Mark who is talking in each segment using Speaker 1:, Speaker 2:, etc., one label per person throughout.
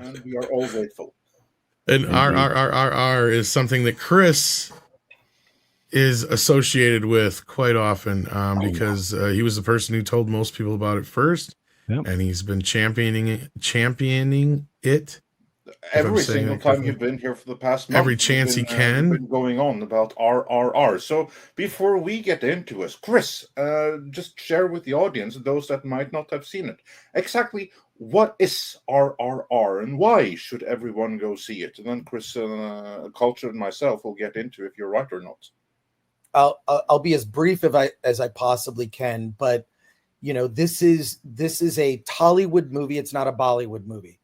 Speaker 1: and we are all grateful.
Speaker 2: And RRR is something that Chris is associated with quite often because he was the person who told most people about it first, and he's been championing it.
Speaker 1: Every single time you've been here for the past month,
Speaker 2: every chance he can,
Speaker 1: been going on about RRR. So before we get into it, Chris, just share with the audience, those that might not have seen it, exactly what is RRR and why should everyone go see it? And then Chris, Culture, and myself will get into if you're right or not.
Speaker 3: I'll be as brief as I possibly can, but you know, this is a Tollywood movie. It's not a Bollywood movie.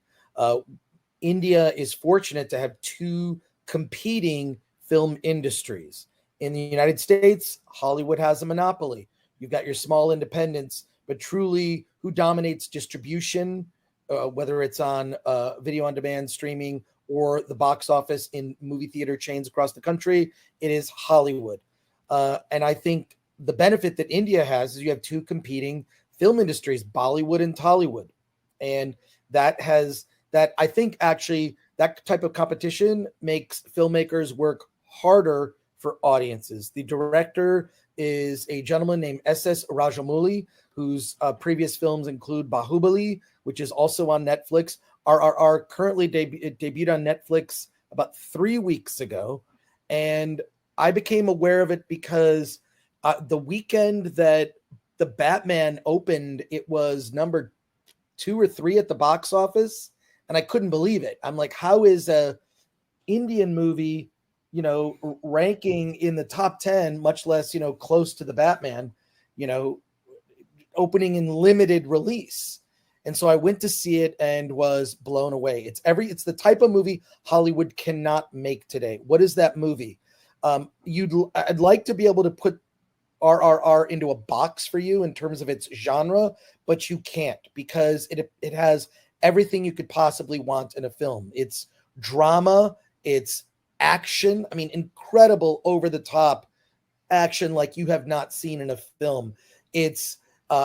Speaker 3: India is fortunate to have two competing film industries. In the United States, Hollywood has a monopoly. You've got your small independents, but truly who dominates distribution, whether it's on video on demand streaming or the box office in movie theater chains across the country, it is Hollywood. And I think the benefit that India has is you have two competing film industries, Bollywood and Tollywood. And that I think actually that type of competition makes filmmakers work harder for audiences. The director is a gentleman named S.S. Rajamouli, whose previous films include Bahubali, which is also on Netflix. RRR currently debuted on Netflix about 3 weeks ago. And I became aware of it because the weekend that the Batman opened, it was number 2 or 3 at the box office. And I couldn't believe it. I'm like, how is a Indian movie, you know, ranking in the top 10, much less, you know, close to the Batman, you know, opening in limited release? And so I went to see it and was blown away. It's the type of movie Hollywood cannot make today. What is that movie? I'd like to be able to put RRR into a box for you in terms of its genre, but you can't because it has everything you could possibly want in a film. It's drama, it's action. I mean, incredible over-the-top action like you have not seen in a film. It's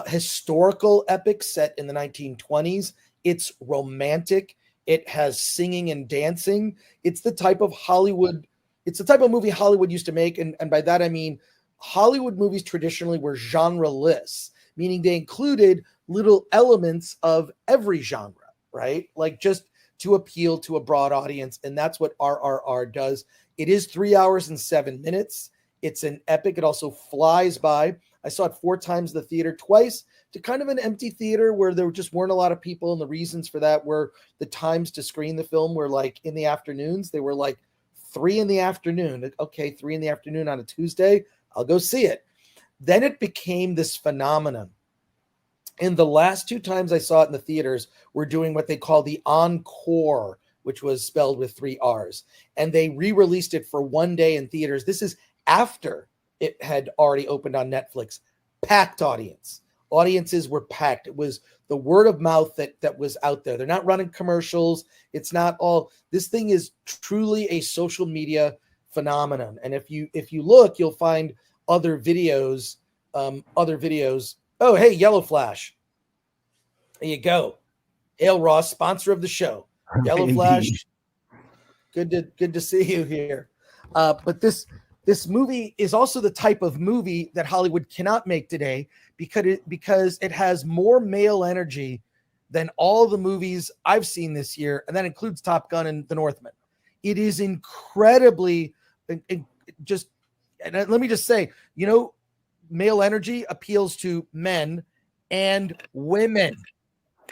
Speaker 3: historical epic set in the 1920s. It's romantic. It has singing and dancing. It's the type of Hollywood. It's the type of movie Hollywood used to make. And by that, I mean, Hollywood movies traditionally were genre-less, meaning they included little elements of every genre, right? Like just to appeal to a broad audience. And that's what RRR does. It is 3 hours and 7 minutes. It's an epic. It also flies by. I saw it 4 times in the theater, twice to kind of an empty theater where there just weren't a lot of people. And the reasons for that were the times to screen the film were like in the afternoons. They were like 3 in the afternoon. Okay, 3 in the afternoon on a Tuesday, I'll go see it. Then it became this phenomenon. And the last 2 times I saw it in the theaters, we're doing what they call the encore, which was spelled with 3 R's. And they re-released it for 1 day in theaters. This is after it had already opened on Netflix. Packed audience. Audiences were packed. It was the word of mouth that was out there. They're not running commercials. It's not all. This thing is truly a social media phenomenon. And if you look, you'll find other videos. Oh, hey, Yellow Flash. There you go. Hale Ross, sponsor of the show. Yellow Flash. Good to see you here. But this movie is also the type of movie that Hollywood cannot make today because it has more male energy than all the movies I've seen this year, and that includes Top Gun and The Northman. It is incredibly and let me just say, you know, male energy appeals to men and women.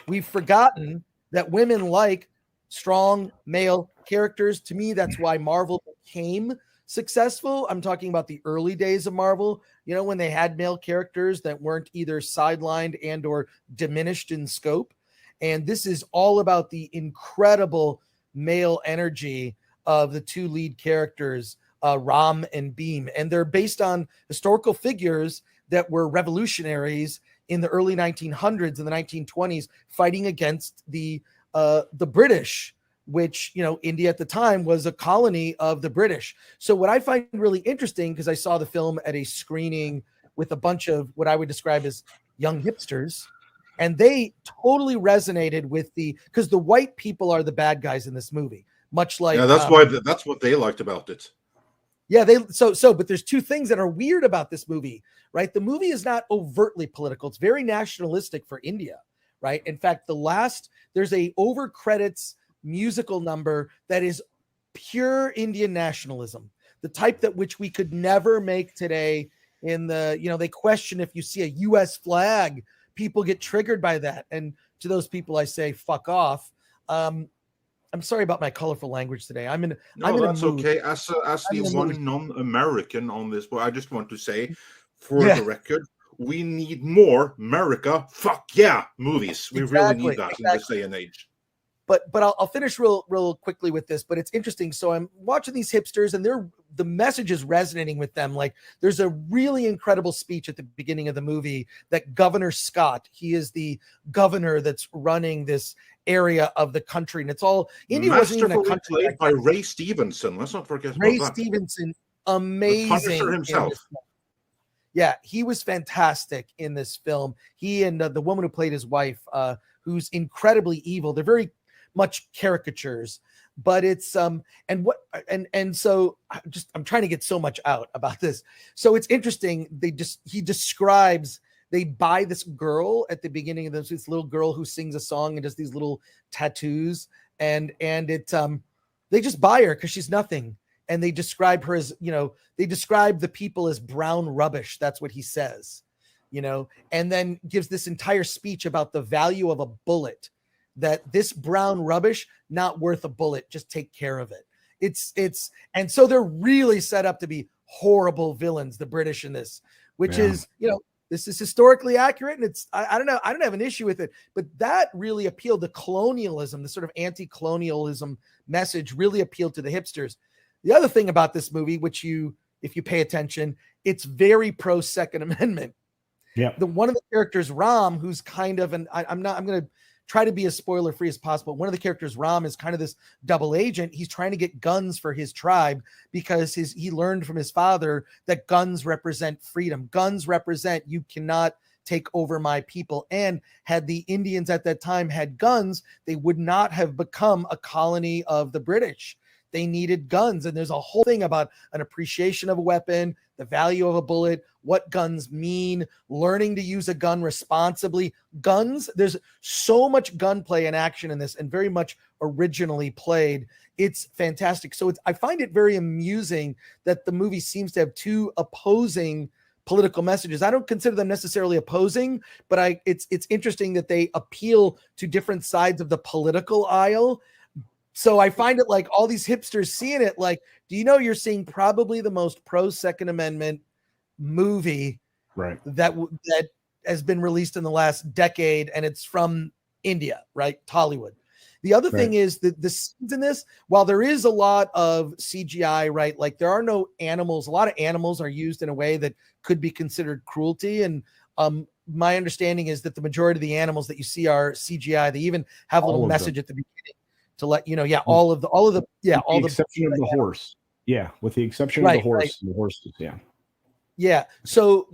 Speaker 3: We've forgotten that women like strong male characters. To me, that's why Marvel became successful. I'm talking about the early days of Marvel, you know, when they had male characters that weren't either sidelined and or diminished in scope. And this is all about the incredible male energy of the 2 lead characters, Ram and Beam. And they're based on historical figures that were revolutionaries in the early 1900s and the 1920s, fighting against the British, which, you know, India at the time was a colony of the British. So what I find really interesting, because I saw the film at a screening with a bunch of what I would describe as young hipsters, And they totally resonated with because the white people are the bad guys in this movie, much like
Speaker 1: that's what they liked about it.
Speaker 3: Yeah, but there's two things that are weird about this movie, right? The movie is not overtly political. It's very nationalistic for India, right? In fact, there's a over credits musical number that is pure Indian nationalism, the type that which we could never make today. They question if you see a US flag, people get triggered by that. And to those people, I say, fuck off. I'm sorry about my colorful language today.
Speaker 1: That's okay. As the one non-American on this, but I just want to say, for the record, we need more America. Fuck yeah, movies. We really need that in this day and age.
Speaker 3: But I'll finish real quickly with this. But it's interesting. So I'm watching these hipsters, and the message is resonating with them. Like, there's a really incredible speech at the beginning of the movie that Governor Scott, he is the governor that's running this area of the country, and it's all India wasn't even a country.
Speaker 1: Played by Ray Stevenson. Let's not forget
Speaker 3: Ray Stevenson, amazing.
Speaker 1: The Punisher himself.
Speaker 3: Yeah, he was fantastic in this film. He and the woman who played his wife, who's incredibly evil. They're very much caricatures, but it's so I'm trying to get so much out about this. So it's interesting. They buy this girl at the beginning of this little girl who sings a song and does these little tattoos, and they just buy her because she's nothing. And they describe her as, they describe the people as brown rubbish. That's what he says, and then gives this entire speech about the value of a bullet, that this brown rubbish, not worth a bullet. Just take care of it. And so they're really set up to be horrible villains, the British in this, which is, this is historically accurate, and I don't know. I don't have an issue with it, but that really appealed to colonialism. The sort of anti-colonialism message really appealed to the hipsters. The other thing about this movie, which if you pay attention, it's very pro Second Amendment.
Speaker 4: Yeah.
Speaker 3: One of the characters, Ram, who's kind of I'm going to try to be as spoiler free as possible. One of the characters, Ram, is kind of this double agent. He's trying to get guns for his tribe because he learned from his father that guns represent freedom. Guns represent, you cannot take over my people. And had the Indians at that time had guns, they would not have become a colony of the British. They needed guns. And there's a whole thing about an appreciation of a weapon, the value of a bullet, what guns mean, learning to use a gun responsibly. Guns, there's so much gunplay and action in this, and very much originally played. It's fantastic. So I find it very amusing that the movie seems to have two opposing political messages. I don't consider them necessarily opposing, but it's interesting that they appeal to different sides of the political aisle. So I find it like all these hipsters seeing it like, do you know you're seeing probably the most pro Second Amendment movie that has been released in the last decade, and it's from India, right? Tollywood. The other thing is that the scenes in this, while there is a lot of CGI, right? Like there are no animals. A lot of animals are used in a way that could be considered cruelty. And my understanding is that the majority of the animals that you see are CGI. They even have a little message at the beginning to let you know, with the exception of the horse.
Speaker 4: Yeah, with the exception of the horse. The horses,
Speaker 3: Yeah. So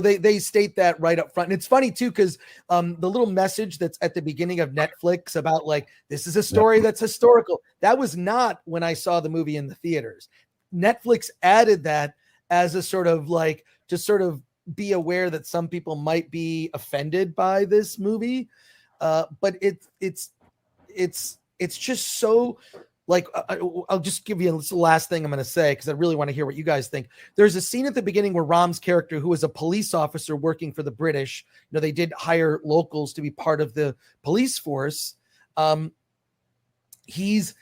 Speaker 3: they state that right up front. And it's funny too, because the little message that's at the beginning of Netflix about like, this is a story that's historical. That was not when I saw the movie in the theaters. Netflix added that as a sort of like, to sort of be aware that some people might be offended by this movie. But it's just so like, I'll just give you the last thing I'm going to say, because I really want to hear what you guys think. There's a scene at the beginning where Ram's character, who is a police officer working for the British, they did hire locals to be part of the police force. He's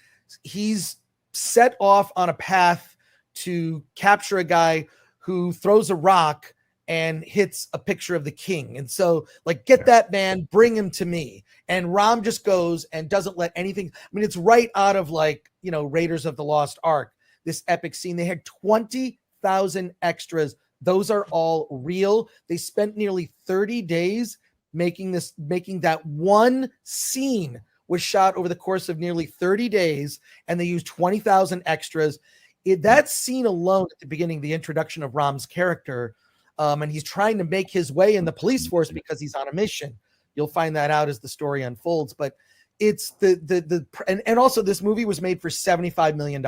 Speaker 3: set off on a path to capture a guy who throws a rock and hits a picture of the king. And so like, get that man, bring him to me. And Ram just goes and doesn't let anything. I mean, it's right out of like, Raiders of the Lost Ark, this epic scene. They had 20,000 extras. Those are all real. They spent nearly 30 days making that one scene was shot over the course of nearly 30 days. And they used 20,000 extras. That scene alone at the beginning, the introduction of Ram's character, and he's trying to make his way in the police force because he's on a mission. You'll find that out as the story unfolds. But it's and also this movie was made for $75 million.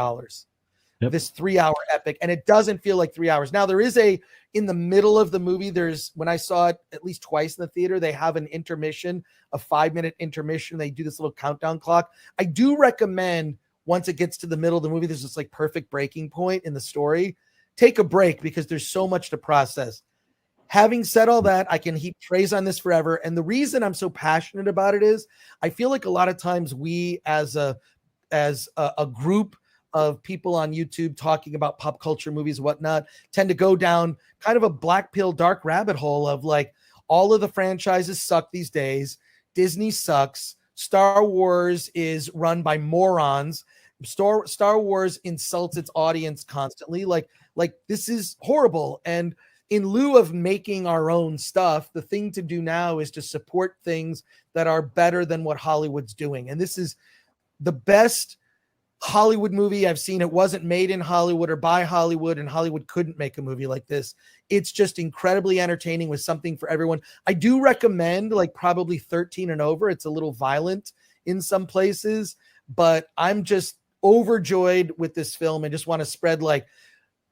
Speaker 3: This 3-hour epic, and it doesn't feel like 3 hours. Now there is in the middle of the movie, when I saw it at least twice in the theater, they have an intermission, a 5-minute intermission. They do this little countdown clock. I do recommend, once it gets to the middle of the movie, there's this like perfect breaking point in the story. Take a break because there's so much to process. Having said all that, I can heap praise on this forever. And the reason I'm so passionate about it is I feel like a lot of times we as a group of people on YouTube talking about pop culture movies and whatnot tend to go down kind of a black pill dark rabbit hole of like all of the franchises suck these days. Disney sucks. Star Wars is run by morons. Star Wars insults its audience constantly. Like this is horrible. And in lieu of making our own stuff, the thing to do now is to support things that are better than what Hollywood's doing. And this is the best Hollywood movie I've seen. It wasn't made in Hollywood or by Hollywood, and Hollywood couldn't make a movie like this. It's just incredibly entertaining with something for everyone. I do recommend like probably 13 and over. It's a little violent in some places, but I'm just overjoyed with this film and just want to spread like,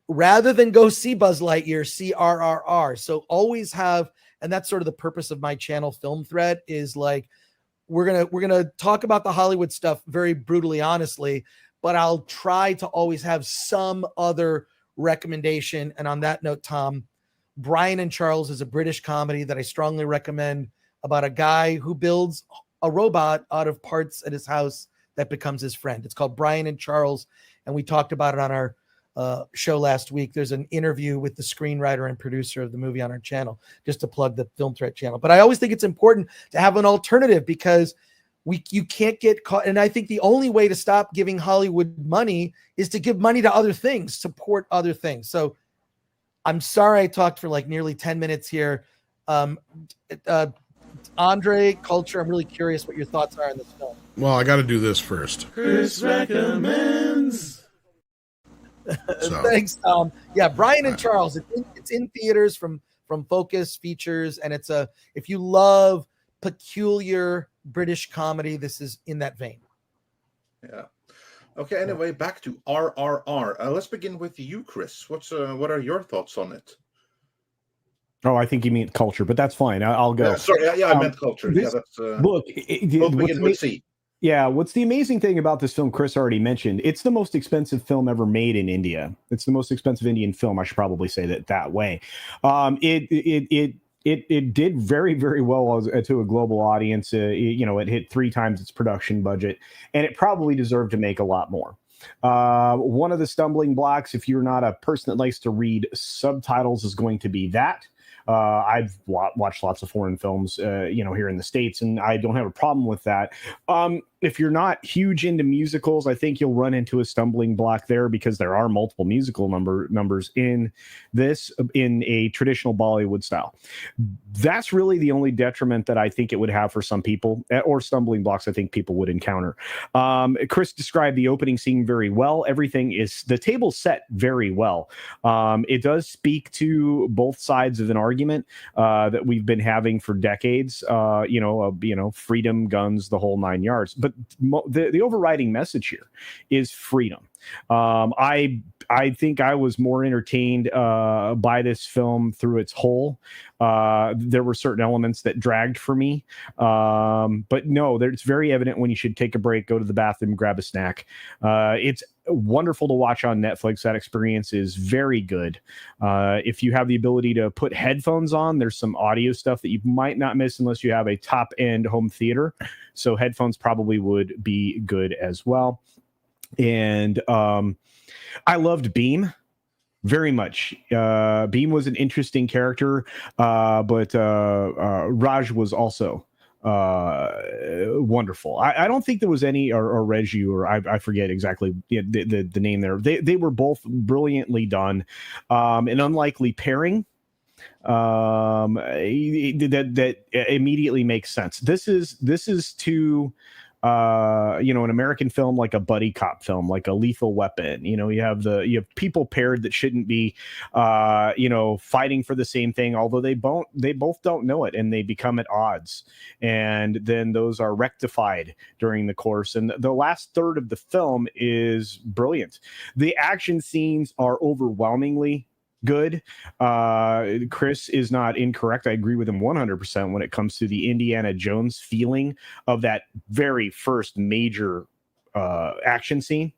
Speaker 3: rather than go see Buzz Lightyear, see RRR. So always have, and that's sort of the purpose of my channel Film Thread is like, we're gonna talk about the Hollywood stuff very brutally, honestly, but I'll try to always have some other recommendation. And on that note, Tom, Brian and Charles is a British comedy that I strongly recommend about a guy who builds a robot out of parts at his house that becomes his friend. It's called Brian and Charles, and we talked about it on our show last week. There's an interview with the screenwriter and producer of the movie on our channel, just to plug the Film Threat channel. But I always think it's important to have an alternative because you can't get caught. And I think the only way to stop giving Hollywood money is to give money to other things, support other things. So I'm sorry I talked for like nearly 10 minutes here. Andre, Culture, I'm really curious what your thoughts are on this film.
Speaker 2: Well, I got to do this first. Chris recommends. So.
Speaker 3: Thanks, Tom. Yeah, Brian and Charles. It's in theaters from Focus Features, and if you love peculiar British comedy, this is in that vein.
Speaker 1: Yeah. Okay. Anyway, back to RRR. Let's begin with you, Chris. What are your thoughts on it?
Speaker 4: Oh, I think you mean Culture, but that's fine. I'll go.
Speaker 1: Yeah, sorry, I meant Culture. That's
Speaker 4: look.
Speaker 1: Both begin with C.
Speaker 4: Yeah, what's the amazing thing about this film, Chris already mentioned, it's the most expensive film ever made in India. It's the most expensive Indian film. I should probably say that way. It did very, very well to a global audience. It hit 3 times its production budget, and it probably deserved to make a lot more. One of the stumbling blocks, if you're not a person that likes to read subtitles, is going to be that. I've watched lots of foreign films, here in the States, and I don't have a problem with that. If you're not huge into musicals, I think you'll run into a stumbling block there because there are multiple musical numbers in this in a traditional Bollywood style. That's really the only detriment that I think it would have for some people, or stumbling blocks I think people would encounter. Chris described the opening scene very well. The table set very well. It does speak to both sides of an argument that we've been having for decades. Freedom, guns, the whole 9 yards. But the overriding message here is freedom. I think I was more entertained by this film through its whole. There were certain elements that dragged for me, but no, it's very evident when you should take a break, go to the bathroom, grab a snack. It's wonderful to watch on Netflix. That experience is very good. If you have the ability to put headphones on, there's some audio stuff that you might not miss unless you have a top-end home theater. So headphones probably would be good as well. And I loved Beam very much. Beam was an interesting character, but Raj was also wonderful. I don't think there was any, or Reju, or I forget exactly the name there. They were both brilliantly done. An unlikely pairing that immediately makes sense. This is two an American film like a buddy cop film, like a Lethal Weapon. You have people paired that shouldn't be, fighting for the same thing, although they both don't know it, and they become at odds, and then those are rectified during the course. And the last third of the film is brilliant. The action scenes are overwhelmingly good. Chris is not incorrect. I agree with him 100% when it comes to the Indiana Jones feeling of that very first major action scene.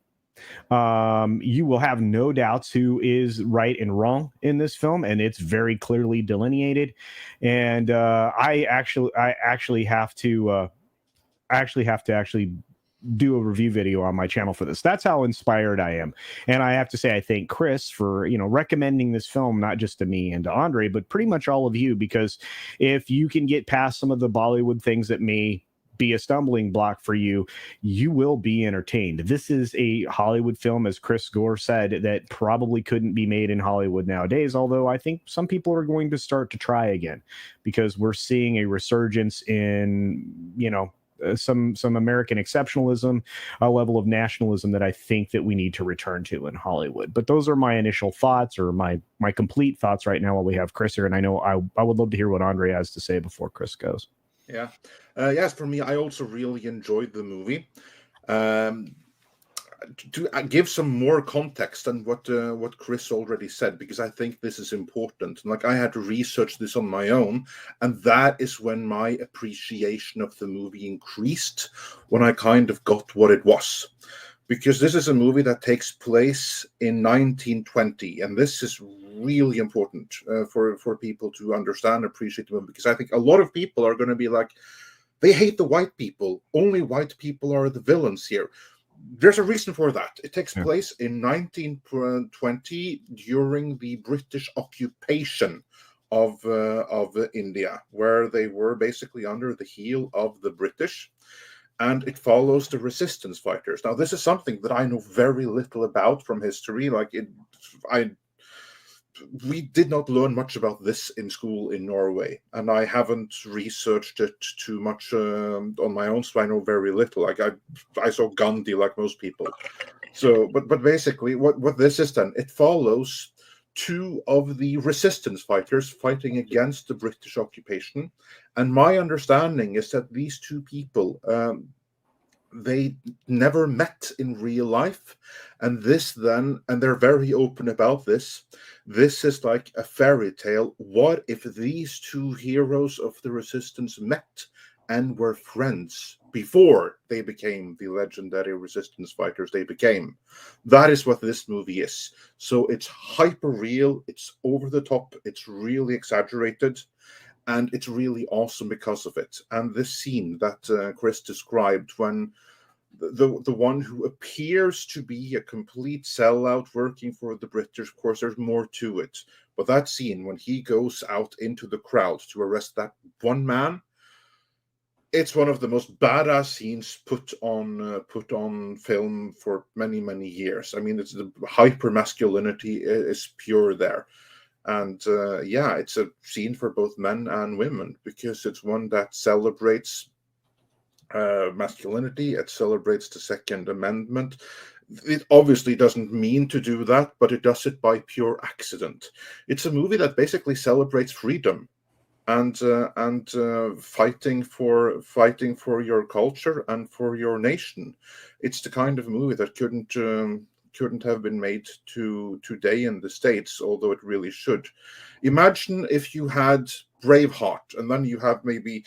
Speaker 4: You will have no doubts who is right and wrong in this film, and it's very clearly delineated. And I actually have to do a review video on my channel for this. That's how inspired I am. And I have to say, I thank Chris for, recommending this film, not just to me and to Andre, but pretty much all of you, because if you can get past some of the Bollywood things that may be a stumbling block for you, you will be entertained. This is a Hollywood film, as Chris Gore said, that probably couldn't be made in Hollywood nowadays, although I think some people are going to start to try again, because we're seeing a resurgence in, some American exceptionalism, a level of nationalism that I think that we need to return to in Hollywood. But those are my initial thoughts, or my complete thoughts right now while we have Chris here. And I know I would love to hear what Andre has to say before Chris goes.
Speaker 1: Yeah. Yes, for me, I also really enjoyed the movie. To give some more context than what Chris already said, because I think this is important. Like, I had to research this on my own, and that is when my appreciation of the movie increased, when I kind of got what it was. Because this is a movie that takes place in 1920, and this is really important for people to understand, appreciate the movie, because I think a lot of people are going to be like, they hate the white people. Only white people are the villains here. There's a reason for that. It takes place in 1920 during the British occupation of India, where they were basically under the heel of the British, and it follows the resistance fighters. Now, this is something that I know very little about from history. We did not learn much about this in school in Norway, and I haven't researched it too much on my own, so I know very little. Like, I saw Gandhi, like most people. So, but basically, what this is then, it follows two of the resistance fighters fighting against the British occupation, and my understanding is that these two people, they never met in real life, and they're very open about this. This is like a fairy tale. What if these two heroes of the resistance met and were friends before they became the legendary resistance fighters they became? That is what this movie is. So it's hyper real, it's over the top, it's really exaggerated, and it's really awesome because of it. And this scene that Chris described, when the one who appears to be a complete sellout working for the British, of course, there's more to it. But that scene, when he goes out into the crowd to arrest that one man, it's one of the most badass scenes put on film for many, many years. I mean, it's the hyper masculinity is pure there. And it's a scene for both men and women, because it's one that celebrates masculinity. It celebrates the Second Amendment. It obviously doesn't mean to do that, but it does it by pure accident. It's a movie that basically celebrates freedom and fighting for your culture and for your nation. It's the kind of movie that couldn't have been made today in the States, although it really should. Imagine if you had Braveheart, and then you have maybe,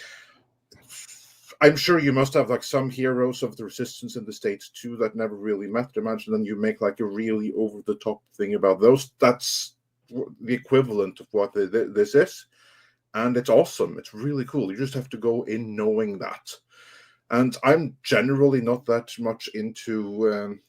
Speaker 1: I'm sure you must have like some heroes of the resistance in the States too that never really met. Imagine then you make like a really over the top thing about those. That's the equivalent of what this is. And it's awesome. It's really cool. You just have to go in knowing that. And I'm generally not that much into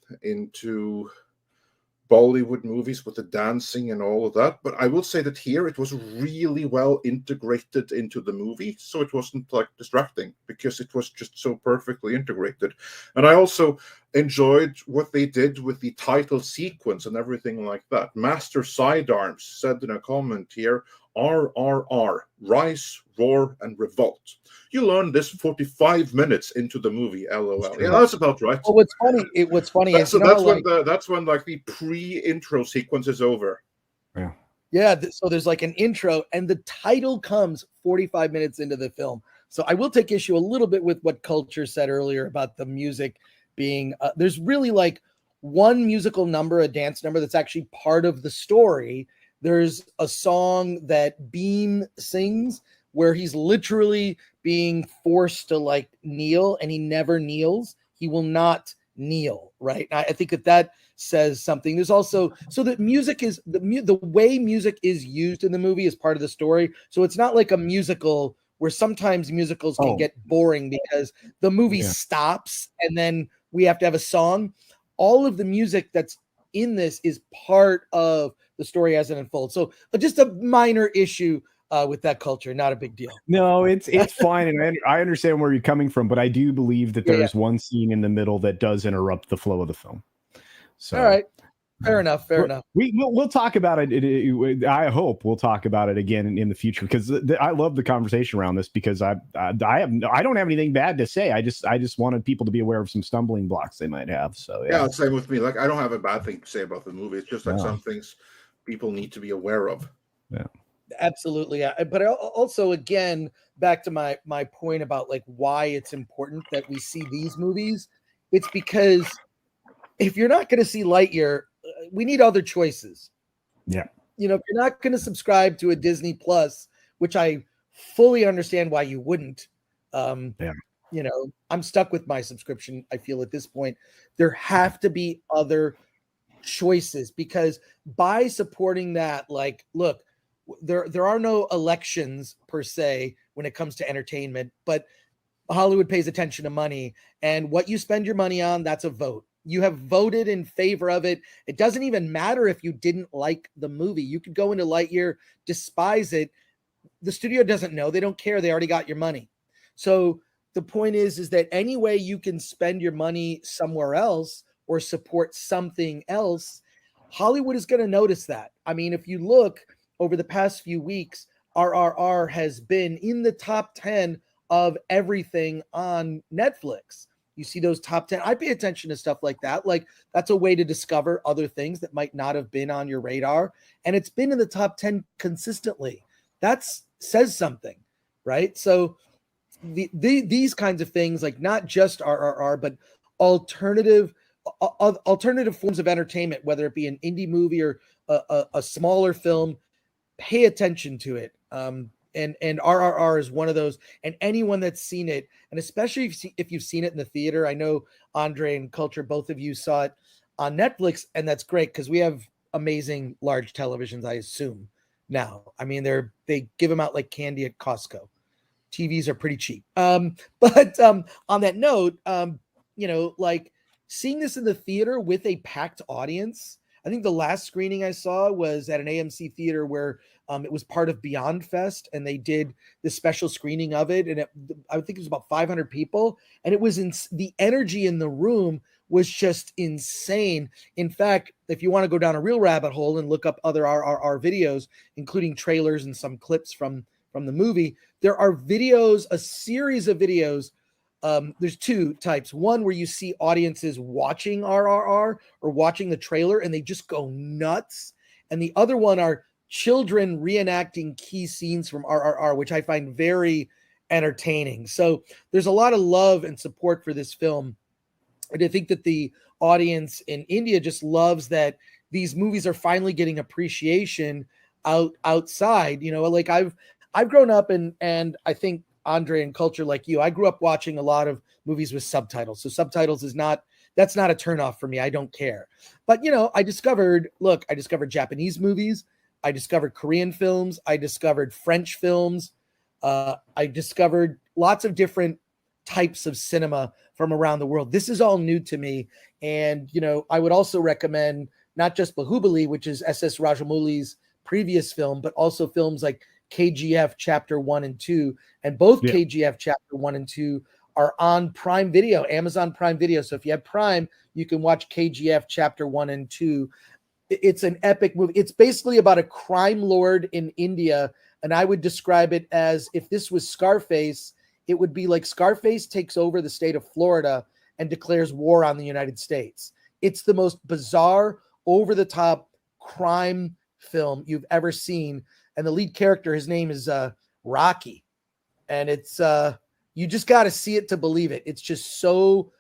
Speaker 1: Bollywood movies with the dancing and all of that, but I will say that here it was really well integrated into the movie, so it wasn't like distracting, because it was just so perfectly integrated. And I also enjoyed what they did with the title sequence and everything like that. Master Sidearms said in a comment here, RRR, Rise, Roar, and Revolt. You learn this 45 minutes into the movie, LOL. Yeah, that's about right.
Speaker 3: Well, what's funny is,
Speaker 1: So that's when like the pre-intro sequence is over.
Speaker 4: Yeah.
Speaker 3: Yeah, so there's like an intro, and the title comes 45 minutes into the film. So I will take issue a little bit with what Culture said earlier about the music being, there's really like one musical number, a dance number that's actually part of the story. There's a song that Beam sings where he's literally being forced to like kneel, and he never kneels. He will not kneel, right? I think that says something. There's also, so that music is the way music is used in the movie is part of the story. So it's not like a musical where sometimes musicals can get boring because the movie stops and then we have to have a song. All of the music that's in this is part of the story as it unfolds. So just a minor issue with that Culture, not a big deal.
Speaker 4: No, it's fine, and I understand where you're coming from, but I do believe that there's one scene in the middle that does interrupt the flow of the film. So,
Speaker 3: all right, fair enough.
Speaker 4: We'll talk about it. I hope we'll talk about it again in the future, because I love the conversation around this, because I don't have anything bad to say. I just wanted people to be aware of some stumbling blocks they might have. So
Speaker 1: yeah, same with me. Like, I don't have a bad thing to say about the movie. It's just like some things people need to be aware of.
Speaker 4: Yeah.
Speaker 3: Absolutely. But also, again, back to my point about like why it's important that we see these movies. It's because if you're not going to see Lightyear, we need other choices.
Speaker 4: Yeah.
Speaker 3: You know, if you're not going to subscribe to a Disney Plus, which I fully understand why you wouldn't. You know, I'm stuck with my subscription. I feel at this point, there have to be other choices, because by supporting that, like, look, there are no elections per se when it comes to entertainment, but Hollywood pays attention to money, and what you spend your money on, that's a vote. You have voted in favor of it. It doesn't even matter if you didn't like the movie. You could go into Lightyear, despise it. The studio doesn't know. They don't care. They already got your money. So the point is that any way you can spend your money somewhere else or support something else, Hollywood is going to notice that. I mean, if you look over the past few weeks, RRR has been in the top 10 of everything on Netflix. You see those top 10. I pay attention to stuff like that. Like, that's a way to discover other things that might not have been on your radar. And it's been in the top 10 consistently. That says something, right? So these kinds of things, like not just RRR, but alternative forms of entertainment, whether it be an indie movie or a smaller film, pay attention to it. And RRR is one of those, and anyone that's seen it, and especially if you've seen it in the theater. I know Andre and Culture, both of you saw it on Netflix, and that's great because we have amazing large televisions, I assume now. I mean, they give them out like candy at Costco. TVs are pretty cheap. But on that note, you know, like seeing this in the theater with a packed audience. I think the last screening I saw was at an AMC theater where it was part of Beyond Fest, and they did this special screening of it. And I think it was about 500 people, and it was the energy in the room was just insane. In fact, if you want to go down a real rabbit hole and look up other RRR videos, including trailers and some clips from the movie, there are videos, a series of videos. There's two types. One where you see audiences watching RRR or watching the trailer and they just go nuts. And the other one are children reenacting key scenes from RRR, which I find very entertaining. So there's a lot of love and support for this film. And I think that the audience in India just loves that these movies are finally getting appreciation outside. You know, like I've grown up and I think Andre and Culture, like you, I grew up watching a lot of movies with subtitles. So subtitles that's not a turnoff for me. I don't care. But, you know, I discovered Japanese movies. I discovered Korean films. I discovered French films. I discovered lots of different types of cinema from around the world. This is all new to me. And, you know, I would also recommend not just Bahubali, which is S.S. Rajamouli's previous film, but also films like KGF Chapter 1 and 2. And both KGF Chapter 1 and 2 are on Prime Video, Amazon Prime Video. So if you have Prime, you can watch KGF Chapter 1 and 2. It's an epic movie. It's basically about a crime lord in India And I would describe it as, if this was Scarface, it would be like Scarface takes over the state of Florida and declares war on the United States. It's the most bizarre, over-the-top crime film you've ever seen. And the lead character, his name is Rocky. And it's you just got to see it to believe it. It's just so,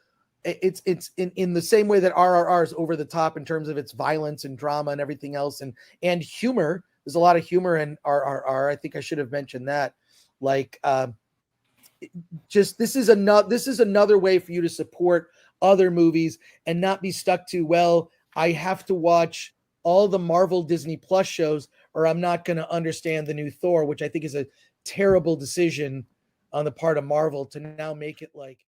Speaker 3: it's in the same way that RRR is over the top in terms of its violence and drama and everything else, and humor. There's a lot of humor in RRR. I think I should have mentioned that. Like, just this is another way for you to support other movies and not be stuck to, well, I have to watch all the Marvel Disney Plus shows or I'm not going to understand the new Thor, which I think is a terrible decision on the part of Marvel to now make it like